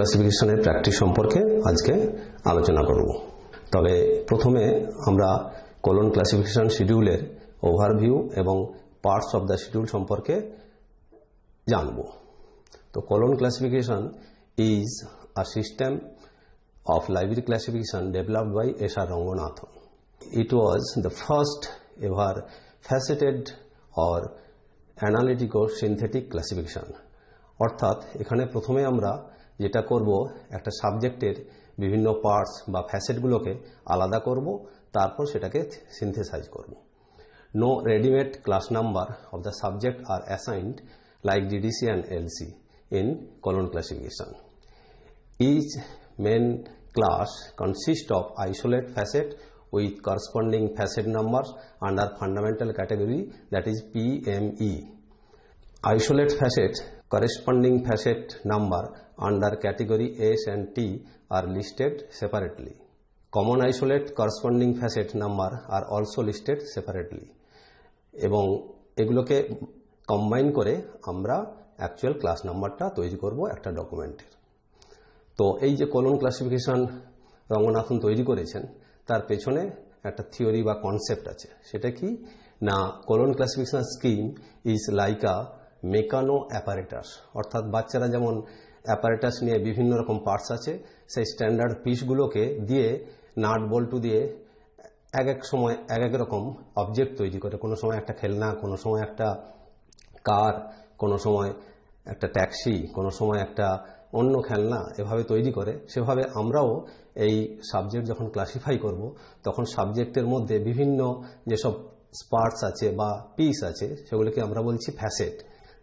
ক্লাসিফিকেশনের practice সম্পর্কে আজকে আলোচনা করব। তবে প্রথমে আমরা কোলন ক্লাসিফিকেশন শিডিউলের ওভারভিউ এবং পার্টস অফ দ্য শিডিউল সম্পর্কে জানব। তো colon classification is a system of library classification developed by S.R. Ranganathan. It was the first ever faceted or analytical synthetic classification. অর্থাৎ এখানে প্রথমে আমরা যেটা করব, একটা সাবজেক্টের বিভিন্ন পার্টস বা ফ্যাসেটগুলোকে আলাদা করব, তারপর সেটাকে সিনথেসাইজ করব। No ready-made class number of the subject are assigned like DDC and LC in colon classification. Each main class consists of isolate facet with corresponding facet numbers under fundamental category, that is PME. Isolate facet corresponding facet number under category S and T are listed separately. Common isolate corresponding facet number are also listed separately. এবং এগুলোকে combine করে আমরা actual class নাম্বারটা তৈরি করব একটা ডকুমেন্টের। তো এই যে কোলন ক্লাসিফিকেশন রঙ্গনাথন তৈরি করেছেন, তার পেছনে একটা থিওরি বা কনসেপ্ট আছে। সেটা কি না, colon classification scheme is like a Meccano apparatus. অর্থাৎ বাচ্চারা যেমন অ্যাপারেটাস নিয়ে বিভিন্ন রকম পার্টস আছে, সেই স্ট্যান্ডার্ড পিসগুলোকে দিয়ে নাট বল্টু দিয়ে এক এক সময় এক এক রকম অবজেক্ট তৈরি করে। কোনো সময় একটা খেলনা, কোনো সময় একটা কার, কোনো সময় একটা ট্যাক্সি, কোনো সময় একটা অন্য খেলনা, এভাবে তৈরি করে। সেভাবে আমরাও এই সাবজেক্ট যখন ক্লাসিফাই করব, তখন সাবজেক্টের মধ্যে বিভিন্ন যেসব পার্টস আছে বা পিস আছে, সেগুলোকে আমরা বলছি ফ্যাসেট।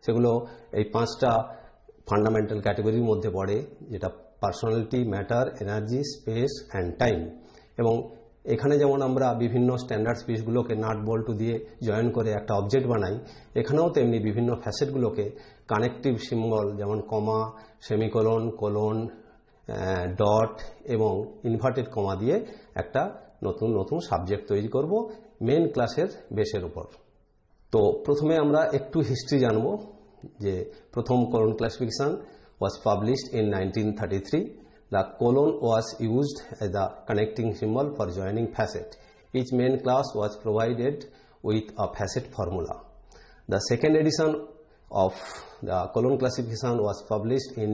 সেগুলো এই পাঁচটা ফান্ডামেন্টাল ক্যাটাগরির মধ্যে পড়ে, যেটা personality, matter, energy, space and time. এবং এখানে যেমন আমরা বিভিন্ন স্ট্যান্ডার্ড পিসগুলোকে নাট বল্টু দিয়ে জয়েন করে একটা অবজেক্ট বানাই, এখানেও তেমনি বিভিন্ন ফ্যাসেটগুলোকে কানেকটিভ সিম্বল যেমন কমা, সেমিকোলন, কোলন, ডট এবং ইনভার্টেড কমা দিয়ে একটা নতুন নতুন সাবজেক্ট তৈরি করব মেন ক্লাসের বেসের উপর। তো প্রথমে আমরা একটু হিস্ট্রি জানব যে প্রথম colon classification was published in 1933. The colon was used as the connecting symbol for joining facet. Each main class was provided with a facet formula. The second edition of the colon classification was published in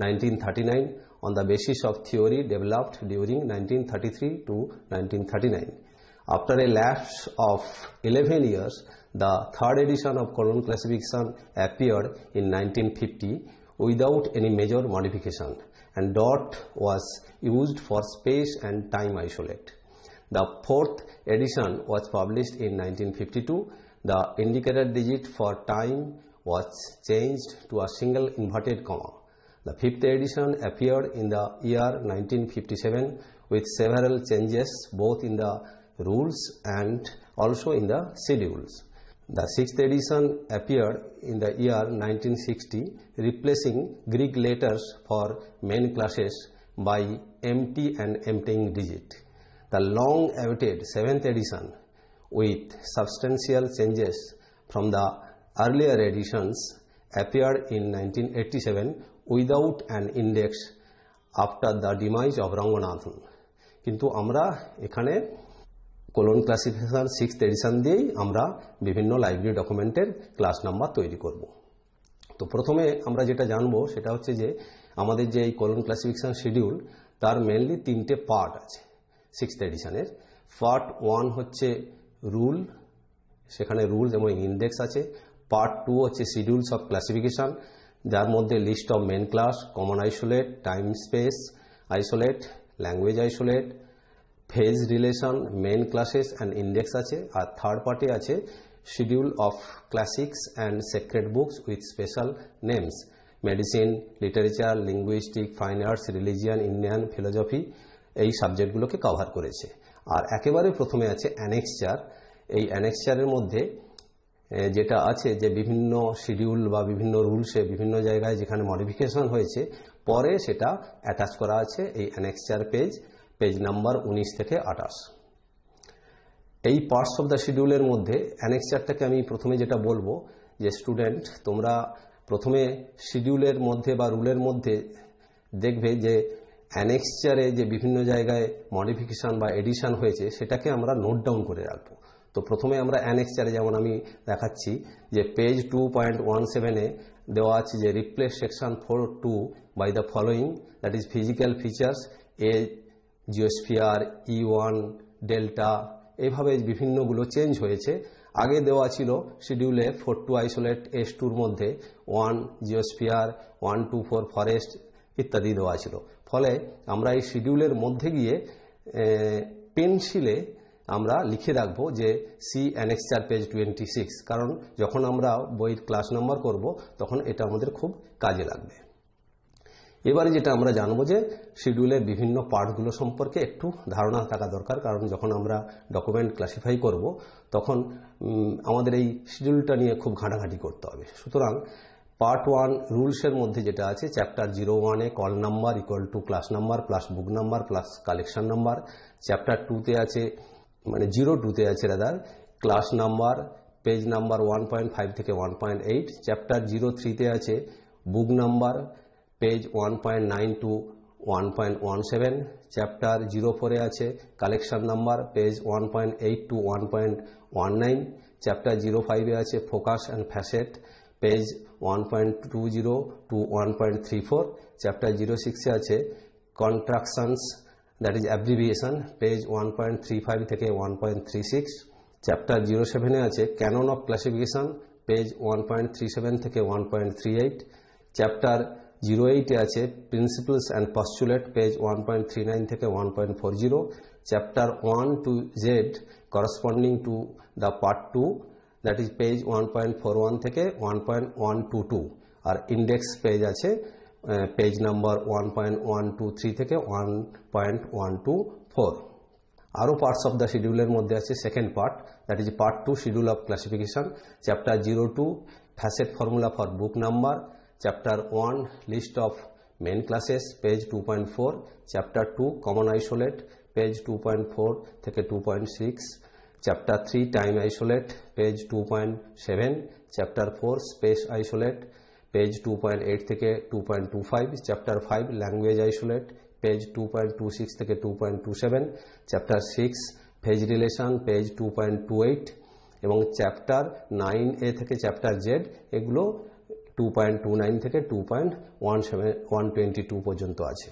1939 on the basis of theory developed during 1933 to 1939. After a lapse of 11 years, the third edition of colon classification appeared in 1950 without any major modification, and dot was used for space and time isolate. The fourth edition was published in 1952. The indicator digit for time was changed to a single inverted comma. The fifth edition appeared in the year 1957 with several changes both in the rules and also in the schedules. The sixth edition appeared in the year 1960, replacing Greek letters for main classes by empty and emptying digit. The long-awaited seventh edition, with substantial changes from the earlier editions, appeared in 1987 without an index after the demise of Ranganathan. কিন্তু আমরা এখানে colon classification sixth addition দিয়েই আমরা বিভিন্ন library ডকুমেন্টের class number তৈরি করব। তো প্রথমে আমরা যেটা জানবো সেটা হচ্ছে যে আমাদের যে এই কোলন ক্লাসিফিকেশন শিডিউল, তার মেনলি তিনটে পার্ট আছে সিক্সথ এডিশনের। পার্ট 1 হচ্ছে রুল, সেখানে রুলস এবং ইন্ডেক্স আছে। পার্ট 2 হচ্ছে শিডিউলস অফ ক্লাসিফিকেশন, যার মধ্যে list of main class, common isolate, time space isolate, language isolate, phase relation, main classes and index আছে। আর থার্ড পার্টে আছে schedule of classics and sacred books with special names, medicine, literature, linguistic, fine arts, religion, Indian philosophy, এই সাবজেক্টগুলোকে cover করেছে। আর একেবারে প্রথমে আছে অ্যানেক্সচার। এই অ্যানেক্সচারের মধ্যে যেটা আছে যে বিভিন্ন শিডিউল বা বিভিন্ন রুলসে বিভিন্ন জায়গায় যেখানে মডিফিকেশন হয়েছে, পরে সেটা অ্যাটাচ করা আছে এই অ্যানেক্সচার পেজ নাম্বার 19 থেকে 28। এই পার্টস অফ দ্য শিডিউলের মধ্যে অ্যানেক্সচারটাকে আমি প্রথমে যেটা বলবো যে স্টুডেন্ট, তোমরা প্রথমে শিডিউলের মধ্যে বা রুলের মধ্যে দেখবে যে অ্যানেক্সচারে যে বিভিন্ন জায়গায় মডিফিকেশন বা এডিশন হয়েছে সেটাকে আমরা নোট ডাউন করে রাখবো। তো প্রথমে আমরা অ্যানেক্সচারে যেমন আমি দেখাচ্ছি যে পেজ 2.17-এ দেওয়া আছে যে replace section 4.2 by the following, that is physical features a geosphere E1 delta, এইভাবে বিভিন্নগুলো চেঞ্জ হয়েছে। আগে দেওয়া ছিল শিডিউলে 4.2 আইসোলেট S2-র মধ্যে 1 জিওস্ফিয়ার, 1.2.4 ফরেস্ট ইত্যাদি দেওয়া ছিল। ফলে আমরা এই শিডিউলের মধ্যে গিয়ে পেন্সিলে আমরা লিখে রাখবো যে সি অ্যানেক্সচার পেজ 26, কারণ যখন আমরা বইয়ের ক্লাস নাম্বার করব তখন এটা আমাদের খুব কাজে লাগবে। এবারে যেটা আমরা জানবো যে শিডিউলের বিভিন্ন পার্টগুলো সম্পর্কে একটু ধারণা থাকা দরকার, কারণ যখন আমরা ডকুমেন্ট ক্লাসিফাই করব তখন আমাদের এই শিডিউলটা নিয়ে খুব ঘাঁটাঘাঁটি করতে হবে। সুতরাং পার্ট 1 রুলসের মধ্যে যেটা আছে চ্যাপ্টার 01-এ call number equal to class number plus book number plus collection number, chapter 2-তে আছে 02-তে আছে ক্লাস নাম্বার পেজ নাম্বার 1.5 থেকে 1.8, চ্যাপ্টার 03-তে আছে book number page 1.9 to 1.17, chapter 04-এ আছে collection number page 1.8 to 1.19, chapter 05-এ আছে focus and facet page 1.20 to 1.34, chapter 06-এ আছে contractions that is abbreviation page 1.35 থেকে 1.36, চ্যাপ্টার 07-এ আছে ক্যানন অফ ক্লাসিফিকেশন পেজ 1.37 থেকে 1.38, চ্যাপ্টার 08-এ আছে প্রিন্সিপলস অ্যান্ড পস্টুলেট পেজ 1.39 থেকে 1.40, chapter 1 to Z corresponding to the part 2 that is page 1.41 থেকে 1.122, আর index page আছে পেজ নাম্বার 1.123 থেকে 1.124। আরও পার্টস অফ দ্য শিডিউলের মধ্যে আছে second part, that is part 2 schedule of classification, chapter 02 facet formula for book number, chapter 1 list of main classes page 2.4, chapter 2 common isolate page 2.4 থেকে 2.6, chapter 3 time isolate page 2.7, chapter 4 space isolate page 2.8 থেকে 2.25, chapter 5 language isolate page 2.26 থেকে 2.27, chapter 6 phase relation page 2.28, এবং chapter 9A থেকে chapter Z এগুলো 2.29 থেকে 2.122 পর্যন্ত আছে।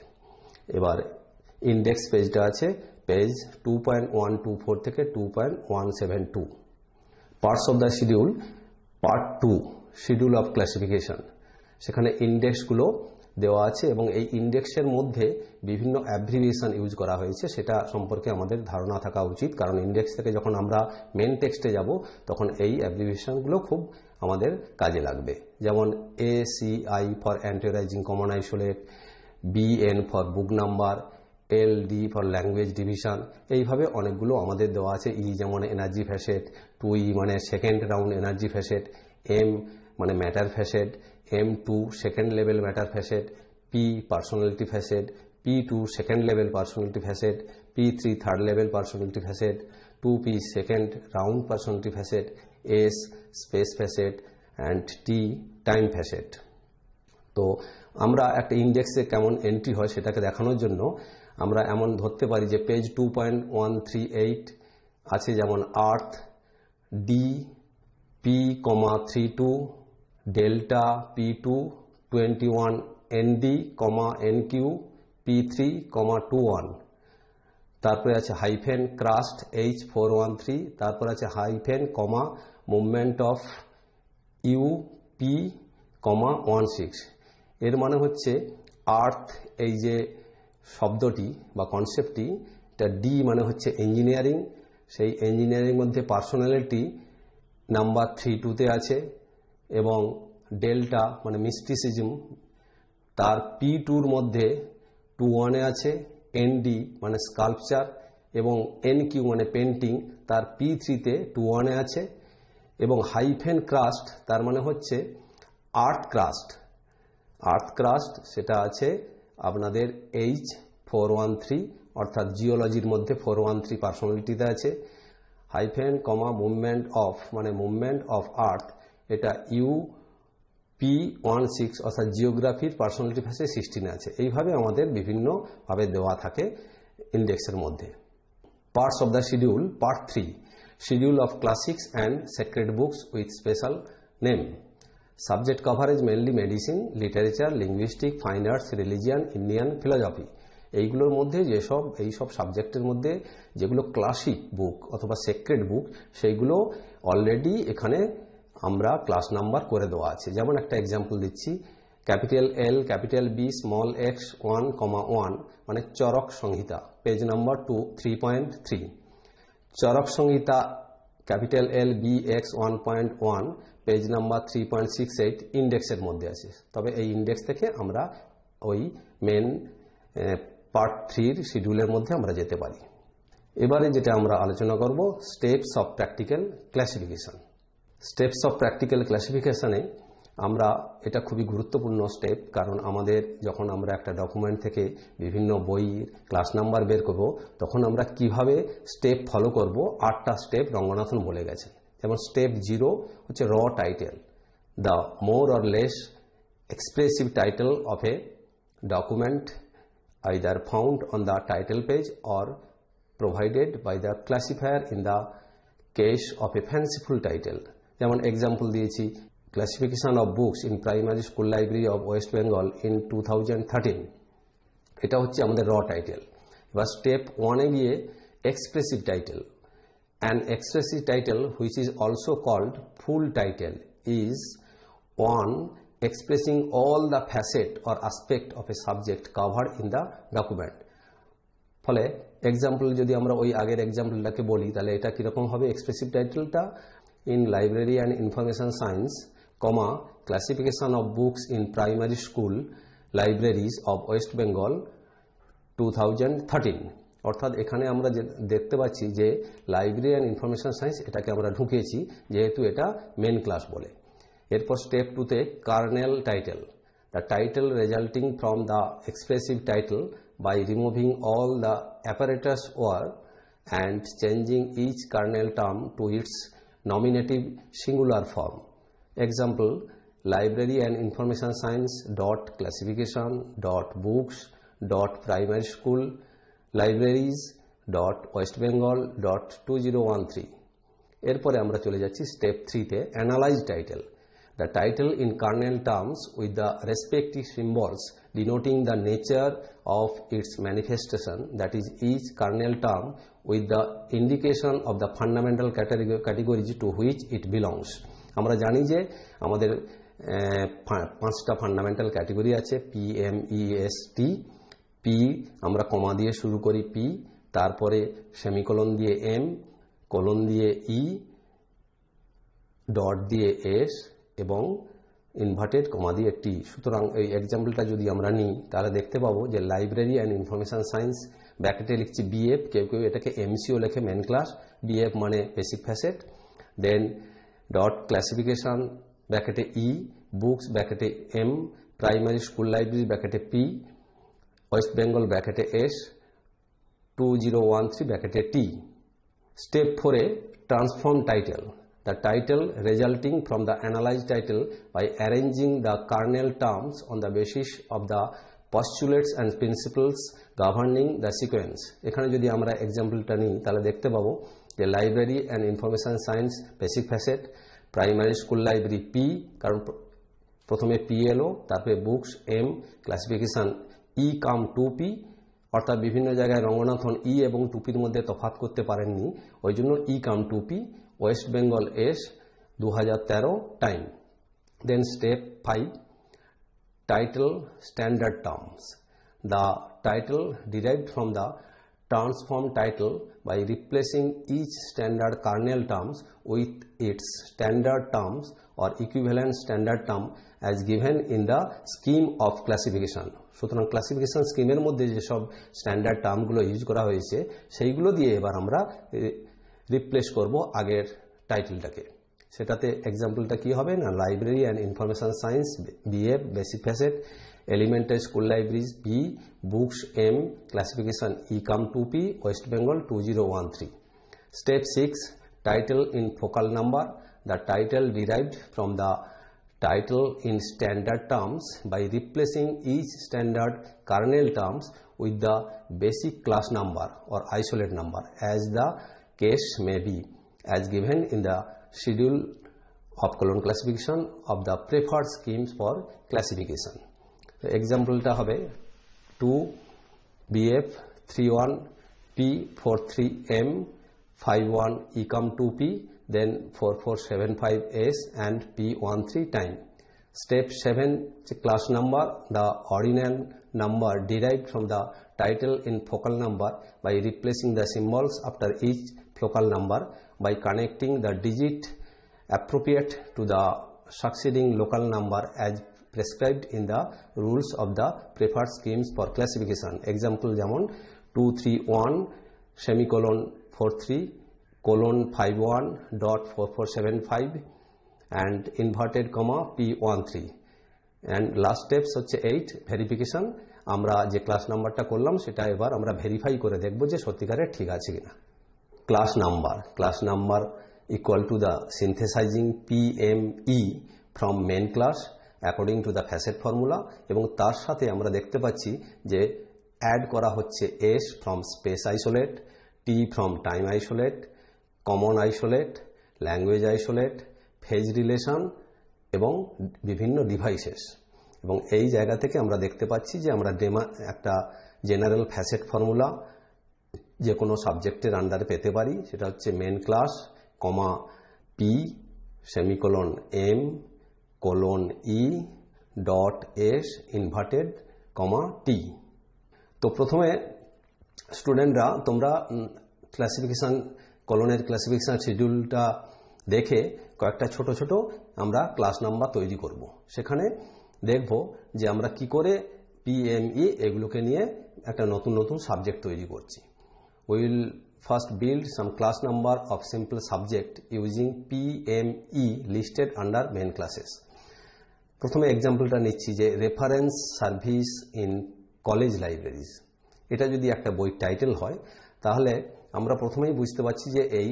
এবার ইন্ডেক্স পেজটা আছে পেজ 2.124 থেকে 2.172। Parts of the schedule part 2 schedule of classification, সেখানে ইন্ডেক্সগুলো দেওয়া আছে এবং এই ইন্ডেক্সের মধ্যে বিভিন্ন অ্যাব্রিভিয়েশন ইউজ করা হয়েছে, সেটা সম্পর্কে আমাদের ধারণা থাকা উচিত, কারণ ইন্ডেক্স থেকে যখন আমরা মেন টেক্সটে যাব তখন এই অ্যাব্রিভিয়েশনগুলো খুব আমাদের কাজে লাগবে। যেমন ACI for anteriorising common isolate, BN for book number, LD for language division, এইভাবে অনেকগুলো আমাদের দেওয়া আছে। E যেমন এনার্জি ফ্যাসেট, 2E মানে second round energy facet, M মানে matter facet, M2 second level matter facet, P personality facet, P2 second level personality facet, P3 third level personality facet, 2P second round personality facet, S space facet and T time facet. তো আমরা একটা ইন্ডেক্সে কেমন entry হয় সেটাকে দেখানোর জন্য আমরা এমন ধরতে পারি যে পেজ 2.138 আছে যেমন আর্থ D P,32 delta P2 21 ND, NQ P3, 21, তারপরে আছে হাইফেন ক্রাস্ট H413, তারপর আছে hyphen comma movement of UP, 16। এর মানে হচ্ছে আর্থ, এই যে শব্দটি বা কনসেপ্টটি, এটা D মানে হচ্ছে ইঞ্জিনিয়ারিং, সেই ইঞ্জিনিয়ারিং মধ্যে পার্সোনালিটি নাম্বার 32-তে আছে, এবং ডেল্টা মানে মিস্টিসিজম তার P2-র মধ্যে 21-এ আছে, ND মানে স্কাল্পচার, এবং NQ মানে পেন্টিং তার P3-তে 21-এ আছে, এবং হাইফেন ক্রাস্ট তার মানে হচ্ছে আর্থ ক্রাস্ট সেটা আছে আপনাদের H413, অর্থাৎ জিওলজির মধ্যে 413 পার্সোনালিটিতে আছে। হাইফেন কমা মুভমেন্ট অফ মানে মুভমেন্ট অফ আর্থ, এটা UP P16 অর্থাৎ জিওগ্রাফির পার্সোনালিটি ফেসে 16 আছে। এইভাবে আমাদের বিভিন্নভাবে দেওয়া থাকে ইন্ডেক্সের মধ্যে। Parts of the schedule, part 3, schedule of classics and sacred books with special name. Subject coverage mainly medicine, literature, linguistic, fine arts, religion, Indian philosophy. এইগুলোর মধ্যে এইসব সাবজেক্টের মধ্যে যেগুলো ক্লাসিক বুক অথবা সেক্রেড বুক, সেইগুলো অলরেডি এখানে আমরা ক্লাস নাম্বার করে দেওয়া আছে। যেমন একটা এক্সাম্পল দিচ্ছি, capital L, capital B, small x 1,1 মানে Charaka Samhita, page number 3.3। Charaka Samhita capital L B x 1.1 page number 3.68 ইন্ডেক্সের মধ্যে আছে। তবে এই ইন্ডেক্স থেকে আমরা ওই মেন পার্ট 3 শিডিউলের মধ্যে আমরা যেতে পারি। এবারে যেটা আমরা আলোচনা করব, steps of practical classification. Steps of practical ক্লাসিফিকেশনে আমরা, এটা খুবই গুরুত্বপূর্ণ স্টেপ, কারণ আমাদের যখন আমরা একটা ডকুমেন্ট থেকে বিভিন্ন বইয়ের ক্লাস নাম্বার বের করব, তখন আমরা কিভাবে স্টেপ ফলো করব, 8টা স্টেপ রঙ্গনাথন বলে গেছেন। যেমন স্টেপ 0 হচ্ছে র title, the more or less expressive title of A document either found on the title page or provided by the classifier in the case of a fanciful title. যেমন example দিয়েছি, classification of books in primary school library of West Bengal in 2013। এটা হচ্ছে আমাদের র title. এবার step 1-এ গিয়ে expressive title. An expressive title, which is also called full title, is one expressing all the facet or aspect of a subject covered in the document. ফলে example যদি আমরা ওই আগের এক্সাম্পলটাকে বলি, তাহলে এটা কিরকম হবে এক্সপ্রেসিভ টাইটেলটা? In library and information science, classification of books in primary school libraries of West Bengal 2013। অর্থাৎ এখানে আমরা দেখতে পাচ্ছি যে লাইব্রেরি অ্যান্ড ইনফরমেশন সায়েন্স এটাকে আমরা ঢুকিয়েছি, যেহেতু এটা মেন ক্লাস বলে। এরপর স্টেপ 2-তে kernel title, the title resulting from the expressive title by removing all the apparatus word and changing each kernel term to its nominative singular form. Example, library and information science dot classification dot books dot primary school libraries dot West Bengal dot 2013। এরপরে আমরা চলে যাচ্ছি step 3-তে analyse title, the title in kernel terms with the respective symbols denoting the nature of its manifestation, that is each kernel term with the indication of the fundamental categories to which it belongs. আমরা জানি যে আমাদের 5টা fundamental category আছে, PMEST। P আমরা কমা দিয়ে শুরু করি, পি, তারপরে সেমিকোলন দিয়ে এম, কোলন দিয়ে ই, ডট দিয়ে এস এবং ইনভার্টেড কমা দিয়ে টি। সুতরাং এই এক্সাম্পলটা যদি আমরা নিই, তাহলে দেখতে পাবো যে লাইব্রেরি অ্যান্ড ইনফরমেশন সায়েন্স ব্র্যাকেটে লিখছি বিএফ, কেউ কেউ এটাকে এমসিও লেখে, মেন ক্লাস। বিএফ মানে basic facet. Then dot classification ব্র্যাকেটে ই, বুকস ব্র্যাকেটে এম, প্রাইমারি স্কুল লাইব্রেরি ব্র্যাকেটে পি, ওয়েস্ট বেঙ্গল ব্র্যাকেটে এস, 2013 ব্র্যাকেটে টি। স্টেপ 4-এ transform title, the title resulting from the analyzed title by arranging the kernel terms on the basis of the postulates and principles governing the sequence. এখানে যদি আমরা এক্সাম্পলটা নিই, তাহলে দেখতে পাবো যে library and information science basic facet, primary school library P, কারণ প্রথমে পি এলো, তারপরে বুকস এম, ক্লাসিফিকেশন ই কাম 2P, অর্থাৎ বিভিন্ন জায়গায় রঙ্গনাথন ই এবং 2Pর মধ্যে তফাৎ করতে পারেননি, ওই জন্য E come 2P, West Bengal as 2013 time. Then step 5, title standard terms, the title derived from the transform title by replacing each standard kernel terms with its standard terms or equivalent standard term as given in the scheme of classification. সুতরাং classification স্কিমের মধ্যে যেসব standard টার্মগুলো use করা হয়েছে, সেইগুলো দিয়ে এবার আমরা রিপ্লেস করব আগের টাইটেলটাকে। সেটাতে এক্সাম্পলটা কি হবে না, library and information science BF basic facet, elementary school libraries B, books M, classification E come 2P, West Bengal 2013। Step 6, title in focal number, the title derived from the title in standard terms by replacing each standard kernel terms with the basic class number or isolate number as the case may be, as given in the schedule of colon classification of the preferred schemes for classification. So example ta hobe 2BF 31 P43M 51 ecom 2P then 4475S and P13 time. Step 7 class number, the ordinal number derived from the title in focal number by replacing the symbols after each focal number by connecting the digit appropriate to the succeeding local number as prescribed in the rules of the preferred schemes for classification. Example যেমন 231 semicolon 43 colon 51.4475 and inverted comma P13 and last steps হচ্ছে 8 verification. আমরা যে class নাম্বারটা করলাম সেটা এবার আমরা verify করে দেখব যে সত্যিকারের ঠিক আছে কিনা। Class number equal to the synthesizing PME from main class according to the facet formula এবং তার সাথে আমরা দেখতে পাচ্ছি যে অ্যাড করা হচ্ছে S from space isolate, T from time isolate, common isolate, language isolate, phase relation এবং বিভিন্ন ডিভাইসেস। এবং এই জায়গা থেকে আমরা দেখতে পাচ্ছি যে আমরা একটা জেনারেল ফ্যাসেট ফর্মুলা যে কোনো সাবজেক্টের আন্ডারে পেতে পারি, সেটা হচ্ছে main class comma P semicolon M colon E dot S inverted comma T. তো প্রথমে স্টুডেন্টরা তোমরা ক্লাসিফিকেশন কলনের ক্লাসিফিকেশন শিডিউলটা দেখে কয়েকটা ছোট ছোট আমরা ক্লাস নাম্বার তৈরি করব। সেখানে দেখব যে আমরা কি করে পিএমই এগুলোকে নিয়ে একটা নতুন নতুন সাবজেক্ট তৈরি করছি। We will first build some class number of simple subject using PME listed under main classes. প্রথমে এক্সাম্পলটা নিচ্ছি যে reference service in college libraries. এটা যদি একটা বইয়ের টাইটেল হয় তাহলে আমরা প্রথমেই বুঝতে পারছি যে এই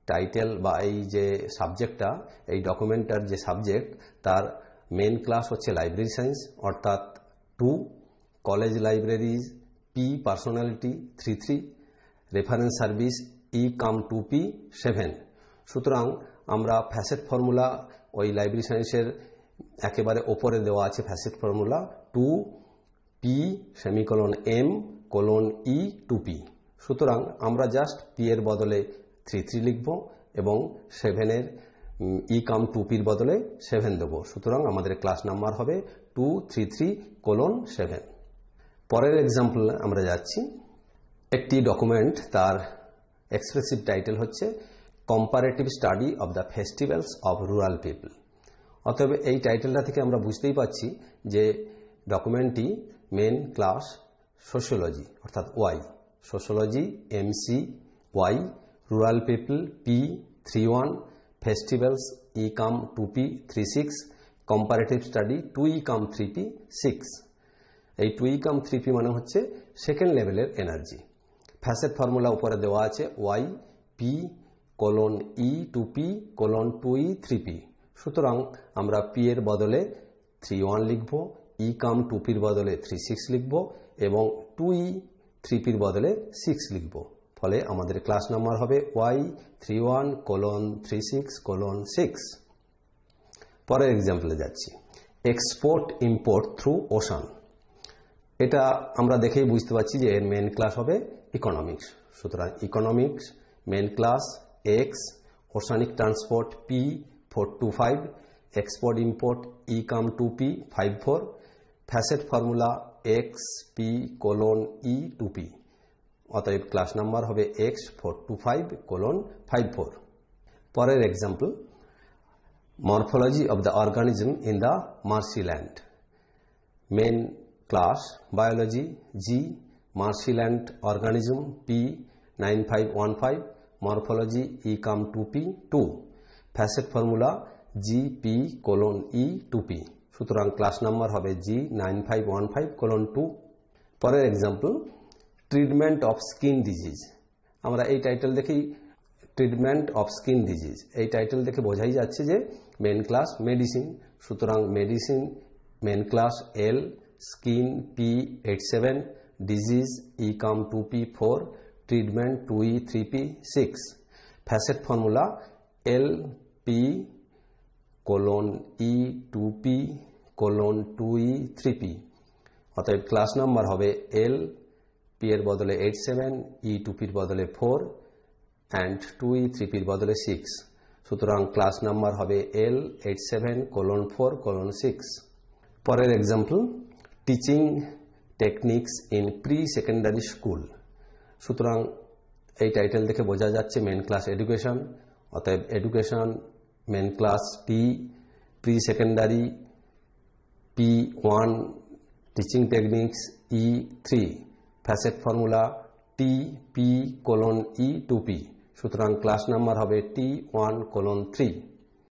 টাইটেল বা এই যে সাবজেক্টটা, এই ডকুমেন্টটার যে সাবজেক্ট তার মেন ক্লাস হচ্ছে লাইব্রেরি সায়েন্স অর্থাৎ 2, college libraries P personality 33, reference service E কাম 2P 7। সুতরাং আমরা ফ্যাসেট ফর্মুলা ওই লাইব্রেরি সায়েন্সের একেবারে ওপরে দেওয়া আছে facet formula 2P semicolon M colon E 2P। সুতরাং আমরা জাস্ট পি এর বদলে 33 লিখব এবং 7 এর ই কাম 2Pর বদলে 7 দেব। সুতরাং আমাদের ক্লাস নাম্বার হবে 233:7। পরের এক্সাম্পল আমরা যাচ্ছি। একটি ডকুমেন্ট তার এক্সপ্রেসিভ টাইটেল হচ্ছে comparative study of the festivals of rural people. অতএব এই টাইটেলটা থেকে আমরা বুঝতেই পাচ্ছি যে ডকুমেন্টটি মেন ক্লাস সোশিওলজি অর্থাৎ Y, sociology MC Y, rural people P 31, festivals E কাম 2P 36, comparative study 2E cum 3P 6। এই 2E কাম 3P মানে হচ্ছে সেকেন্ড লেভেলের এনার্জি। ফ্যাসেট ফর্মুলা উপরে দেওয়া আছে Y P colon E 2P colon 2E 3P। সুতরাং আমরা পি এর বদলে 31 লিখব, ই কাম 2Pর বদলে 36 লিখব এবং 2E 3Pর বদলে 6 লিখব। ফলে আমাদের ক্লাস নাম্বার হবে Y31:36:6। পরের এক্সাম্পলে যাচ্ছি। Export import through ocean. এটা আমরা দেখেই বুঝতে পারছি যে এর মেন ক্লাস হবে ইকোনমিক্স। সুতরাং economics main class X, oceanic transport P 425, export import E কাম 2P 54, facet formula X P colon E 2P। অতএব ক্লাস নাম্বার হবে X425:54। পরের example morphology of the organism in the marshland. Main class biology G, marshland organism P 9515, morphology E come 2P 2, facet formula G P colon E 2P। সুতরাং class number হবে G9515:2। পরের example treatment of skin disease. আমরা এই title দেখেই treatment of skin disease এই title দেখে বোঝাই যাচ্ছে যে মেন ক্লাস মেডিসিন। সুতরাং medicine main class L, skin P87, disease E-2P4, treatment 2E-3P6। Facet formula LP:E2P:2E3P। অতএব ক্লাস নাম্বার হবে L, P এর বদলে 87, E2P এর বদলে 4 and 2E3P এর বদলে 6। সুতরাং ক্লাস নাম্বার হবে L87:4:6। পরের example, teaching techniques in pre secondary school. সুতরাং এই টাইটেল দেখে বোঝা যাচ্ছে মেন ক্লাস এডুকেশন, অতএব education main class P, pre secondary P1, teaching techniques E3, facet formula TP:E2P। সুতরাং ক্লাস নাম্বার হবে T1:3।